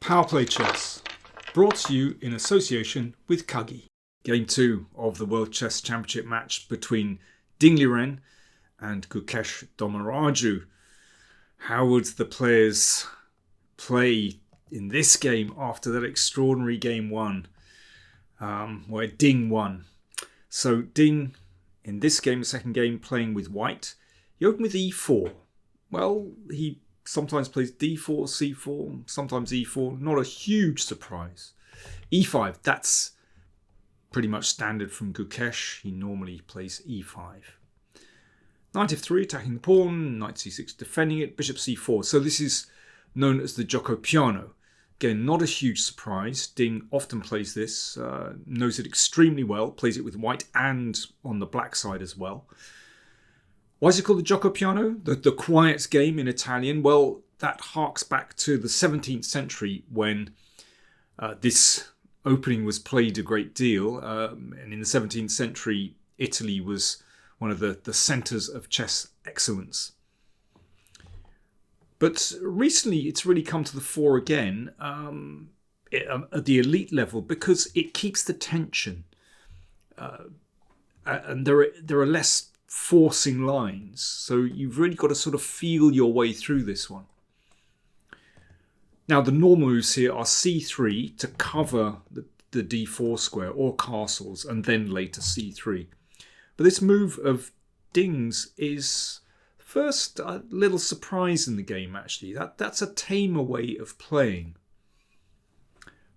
PowerPlayChess, brought to you in association with Kagi. Game 2 of the World Chess Championship match between Liren and Gukesh Dommaraju. How would the players play in this game after that extraordinary game 1 where Ding won? So Ding, in this game, the second game, playing with white, he opened with e4. Well, he sometimes plays d4, c4, sometimes e4. Not a huge surprise. e5, that's pretty much standard from Gukesh. He normally plays e5. Knight f3, attacking the pawn. Knight c6, defending it. Bishop c4. So this is known as the Gioco Piano. Again, not a huge surprise. Ding often plays this, knows it extremely well, plays it with white and on the black side as well. Why is it called the Gioco Piano? The quiet game in Italian? Well, that harks back to the 17th century when this opening was played a great deal. And in the 17th century, Italy was one of the centres of chess excellence. But recently, it's really come to the fore again at the elite level because it keeps the tension. And there are less forcing lines. So you've really got to sort of feel your way through this one. Now, the normal moves here are c3 to cover the d4 square or castles, and then later c3. But this move of Ding's is first a little surprise in the game, actually. That's a tamer way of playing.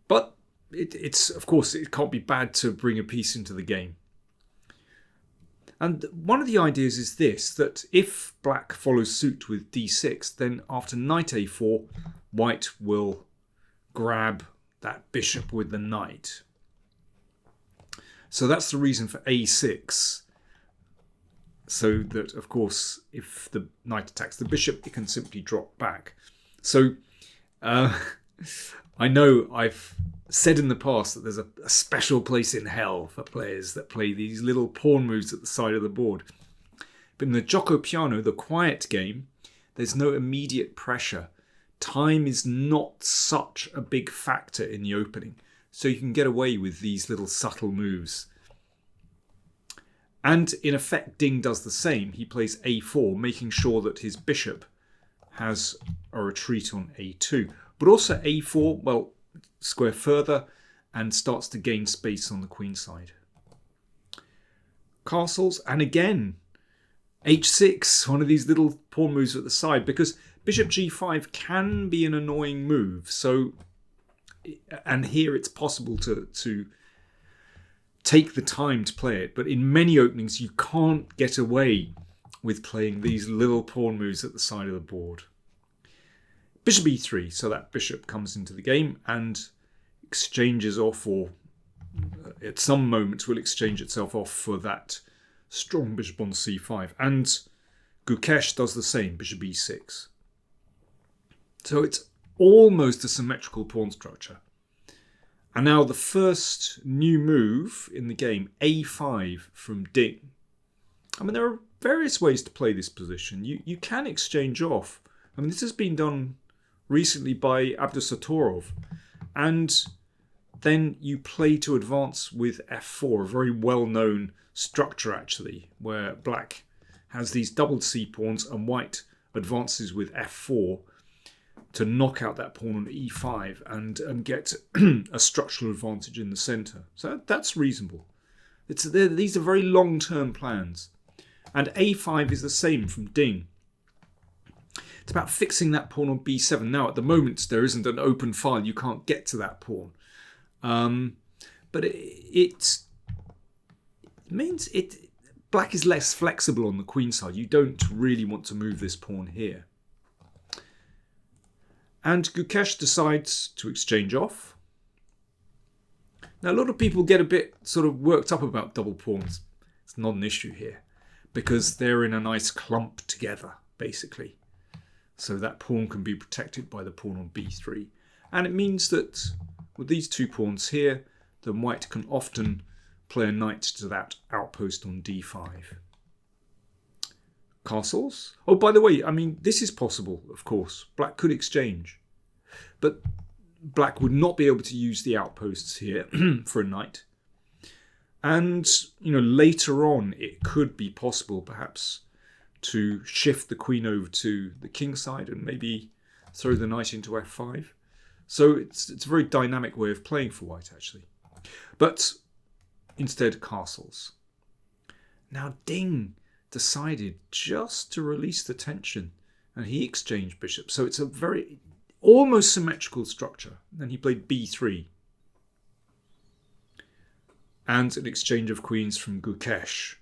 But it's of course, it can't be bad to bring a piece into the game. And one of the ideas is this, that if black follows suit with d6, then after knight a4, white will grab that bishop with the knight. So that's the reason for a6. So that, of course, if the knight attacks the bishop, it can simply drop back. So I know I've said in the past that there's a special place in hell for players that play these little pawn moves at the side of the board. But in the Gioco Piano, the quiet game, there's no immediate pressure. Time is not such a big factor in the opening. So you can get away with these little subtle moves. And in effect, Ding does the same. He plays a4, making sure that his bishop has a retreat on a2. But also a4, well, square further and starts to gain space on the queen side. Castles, and again, h6, one of these little pawn moves at the side, because bishop g5 can be an annoying move. So, and here it's possible to take the time to play it, but in many openings you can't get away with playing these little pawn moves at the side of the board. Bishop e3, so that bishop comes into the game and exchanges off, or at some moments will exchange itself off for that strong bishop on c5. And Gukesh does the same, bishop e6. So it's almost a symmetrical pawn structure. And now the first new move in the game, a5 from Ding. I mean, there are various ways to play this position. You can exchange off. I mean, this has been done recently by Abdusatorov. And then you play to advance with f4, a very well-known structure, actually, where black has these doubled c-pawns and white advances with f4 to knock out that pawn on e5 and get a structural advantage in the centre. So that's reasonable. These are very long-term plans. And a5 is the same from Ding. It's about fixing that pawn on b7. Now, at the moment, there isn't an open file. You can't get to that pawn. But it means black is less flexible on the queen side. You don't really want to move this pawn here. And Gukesh decides to exchange off. Now, a lot of people get a bit sort of worked up about double pawns. It's not an issue here because they're in a nice clump together, basically. So that pawn can be protected by the pawn on b3. And it means that with these two pawns here, then white can often play a knight to that outpost on d5. Castles. Oh, by the way, I mean, this is possible, of course. Black could exchange. But black would not be able to use the outposts here for a knight. And, later on, it could be possible, perhaps, to shift the queen over to the king side and maybe throw the knight into f5. So it's a very dynamic way of playing for white, actually. But instead, castles. Now, Ding decided just to release the tension, and he exchanged bishops. So it's a very almost symmetrical structure. Then he played b3. And an exchange of queens from Gukesh,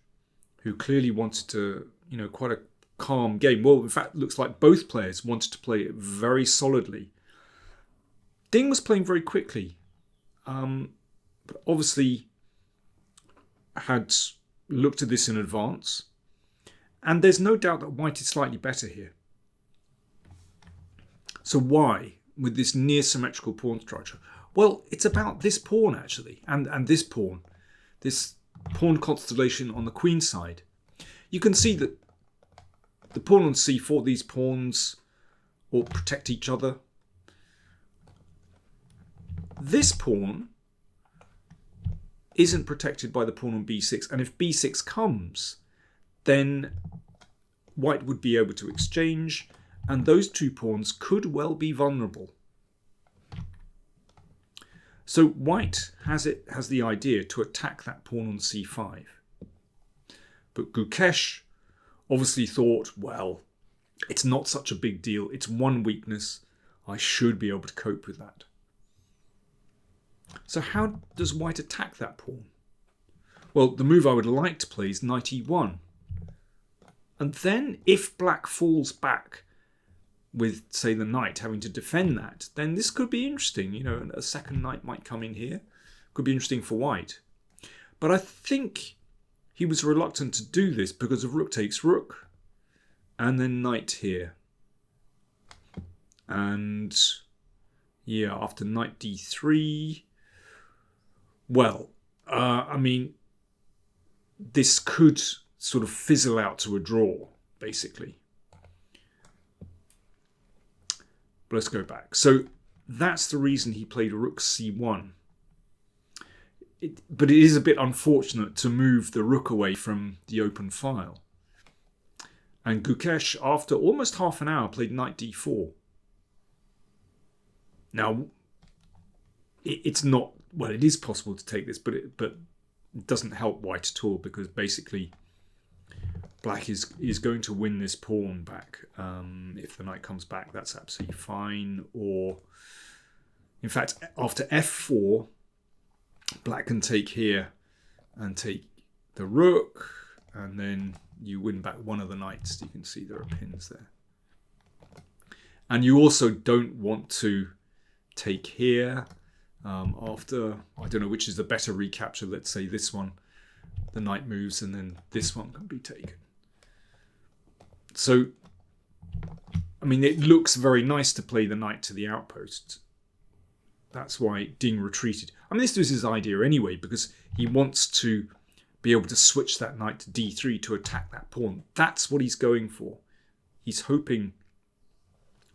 who clearly wanted to, quite a calm game. Well, in fact, it looks like both players wanted to play it very solidly. Ding was playing very quickly, but obviously had looked at this in advance. And there's no doubt that white is slightly better here. So why, with this near symmetrical pawn structure? Well, it's about this pawn, actually, and this pawn constellation on the queen side. You can see that the pawn on c4, these pawns all protect each other. This pawn isn't protected by the pawn on b6, and if b6 comes, then white would be able to exchange, and those two pawns could well be vulnerable. So white has the idea to attack that pawn on c5. But Gukesh obviously thought, well, it's not such a big deal. It's one weakness. I should be able to cope with that. So how does white attack that pawn? Well, the move I would like to play is knight e1. And then if black falls back with, say, the knight having to defend that, then this could be interesting. A second knight might come in here. Could be interesting for white. But I think he was reluctant to do this because of rook takes rook. And then knight here. And yeah, after knight d3... Well, this could sort of fizzle out to a draw, basically. But let's go back. So that's the reason he played rook c1. But it is a bit unfortunate to move the rook away from the open file. And Gukesh, after almost half an hour, played knight d4. Now, it's not... Well, it is possible to take this, but it doesn't help white at all, because basically black is going to win this pawn back. If the knight comes back, that's absolutely fine. Or, in fact, after f4, black can take here and take the rook, and then you win back one of the knights. You can see there are pins there. And you also don't want to take here. After, I don't know which is the better recapture, let's say this one, the knight moves and then this one can be taken. So, it looks very nice to play the knight to the outpost. That's why Ding retreated. This was his idea anyway, because he wants to be able to switch that knight to d3 to attack that pawn. That's what he's going for. He's hoping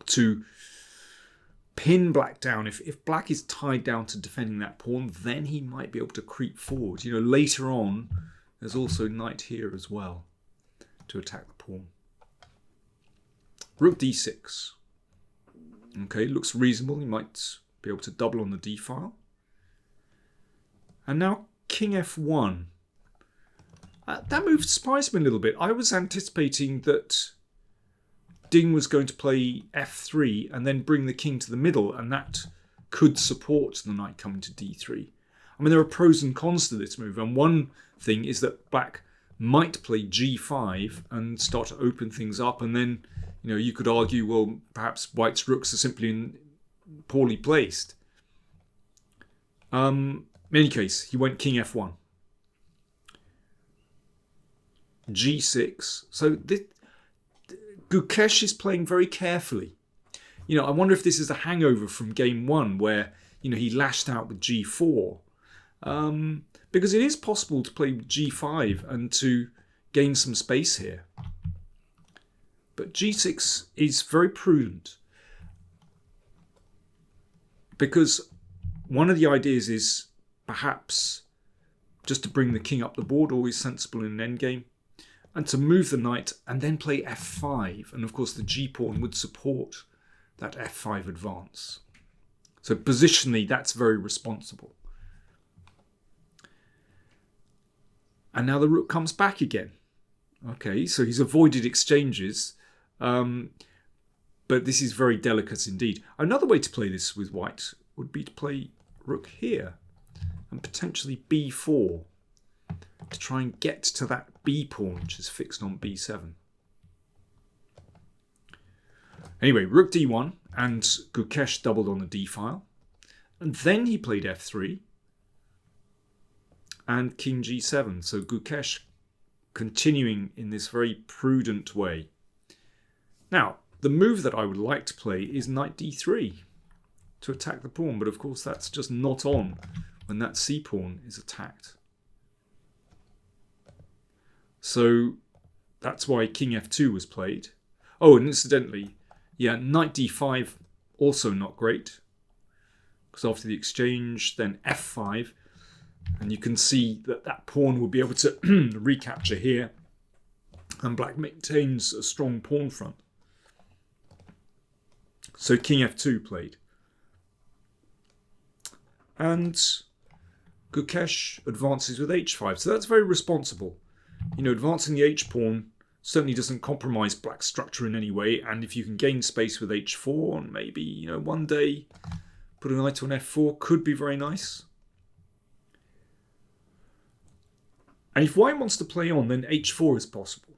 to pin black down. If black is tied down to defending that pawn, then he might be able to creep forward. Later on, there's also knight here as well to attack the pawn. Rook d6. Okay, looks reasonable. He might be able to double on the d file. And now king f1. That move surprised me a little bit. I was anticipating that Ding was going to play f3 and then bring the king to the middle, and that could support the knight coming to d3. There are pros and cons to this move, and one thing is that black might play g5 and start to open things up, and then you could argue, well, perhaps white's rooks are simply poorly placed. In any case, he went king f1. g6. So Gukesh is playing very carefully. I wonder if this is a hangover from game one where, he lashed out with g4. Because it is possible to play g5 and to gain some space here. But g6 is very prudent. because one of the ideas is perhaps just to bring the king up the board, always sensible in an endgame, and to move the knight and then play f5. And of course the g-pawn would support that f5 advance. So positionally, that's very responsible. And now the rook comes back again. Okay, so he's avoided exchanges, but this is very delicate indeed. Another way to play this with white would be to play rook here and potentially b4 to try and get to that b pawn, which is fixed on b7. Anyway, rook d1, and Gukesh doubled on the d file. And then he played f3 and king g7. So Gukesh continuing in this very prudent way. Now, the move that I would like to play is knight d3 to attack the pawn, but of course that's just not on when that c pawn is attacked. So that's why king f2 was played. Oh, and incidentally, yeah, knight d5 also not great, because after the exchange, then f5, and you can see that that pawn will be able to recapture here, and black maintains a strong pawn front. So king f2 played. And Gukesh advances with h5, so that's very responsible. You know, advancing the h-pawn certainly doesn't compromise black's structure in any way, and if you can gain space with h4 and maybe, you know, one day put a knight on f4 could be very nice. And if white wants to play on, then h4 is possible.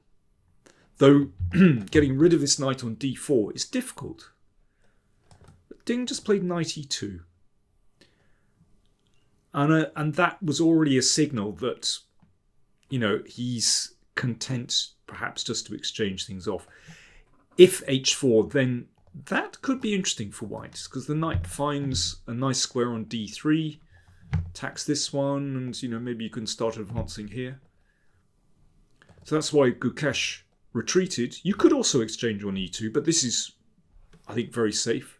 Though getting rid of this knight on d4 is difficult. But Ding just played knight e2. And that was already a signal that, you know, he's content perhaps just to exchange things off. If h4, then that could be interesting for white, because the knight finds a nice square on d3, attacks this one, and, you know, maybe you can start advancing here. So that's why Gukesh retreated. You could also exchange on e2, but this is, I think, very safe.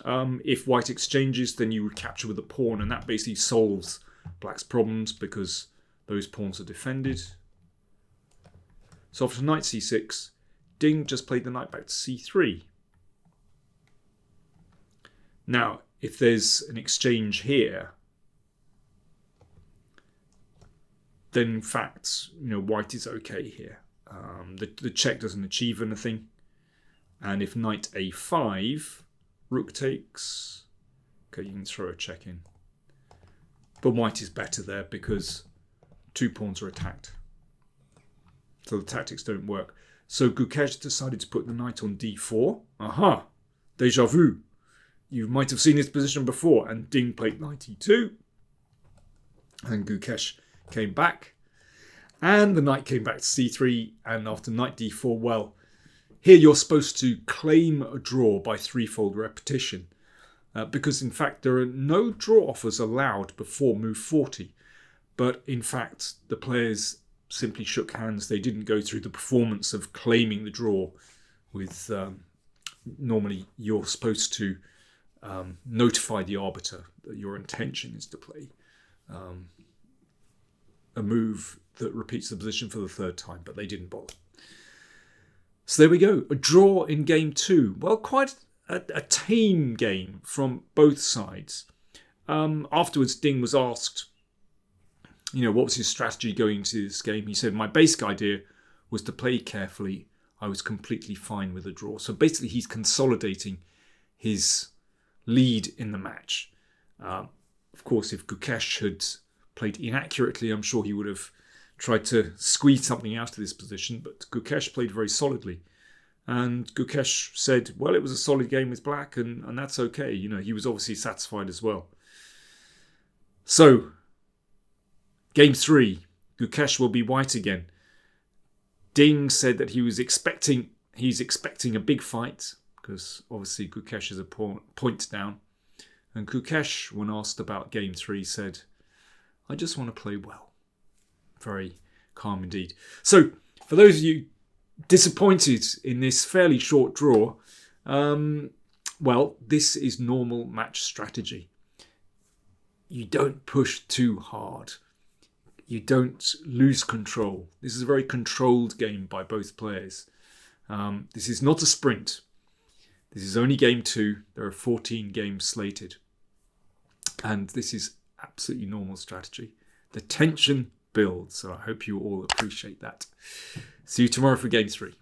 If white exchanges, then you recapture with a pawn, and that basically solves black's problems because those pawns are defended. So after knight c6, Ding just played the knight back to c3. Now, if there's an exchange here, then in fact, you know, white is okay here. The check doesn't achieve anything. And if knight a5, rook takes. Okay, you can throw a check in. But white is better there because two pawns are attacked. So the tactics don't work. So Gukesh decided to put the knight on d4. Aha! Déjà vu. You might have seen this position before. And Ding played knight e2. And Gukesh came back. And the knight came back to c3. And after knight d4, well, here you're supposed to claim a draw by threefold repetition. Because in fact there are no draw offers allowed before move 40. But in fact the players simply shook hands. They didn't go through the performance of claiming the draw with normally you're supposed to notify the arbiter that your intention is to play a move that repeats the position for the third time, but they didn't bother. So there we go, a draw in game 2. Well, quite a tame game from both sides. Afterwards, Ding was asked, you know, what was his strategy going into this game? He said, my basic idea was to play carefully. I was completely fine with a draw. So basically, he's consolidating his lead in the match. Of course, if Gukesh had played inaccurately, I'm sure he would have tried to squeeze something out of this position, but Gukesh played very solidly. And Gukesh said, well, it was a solid game with black, and that's okay. You know, he was obviously satisfied as well. So, game 3, Gukesh will be white again. Ding said that he's expecting a big fight, because obviously Gukesh is a point down. And Gukesh, when asked about game 3, said, I just want to play well. Very calm indeed. So, for those of you disappointed in this fairly short draw, Well, this is normal match strategy. You don't push too hard. You don't lose control. This is a very controlled game by both players. This is not a sprint. This is only game 2. There are 14 games slated. And this is absolutely normal strategy. The tension builds. So I hope you all appreciate that. See you tomorrow for game 3.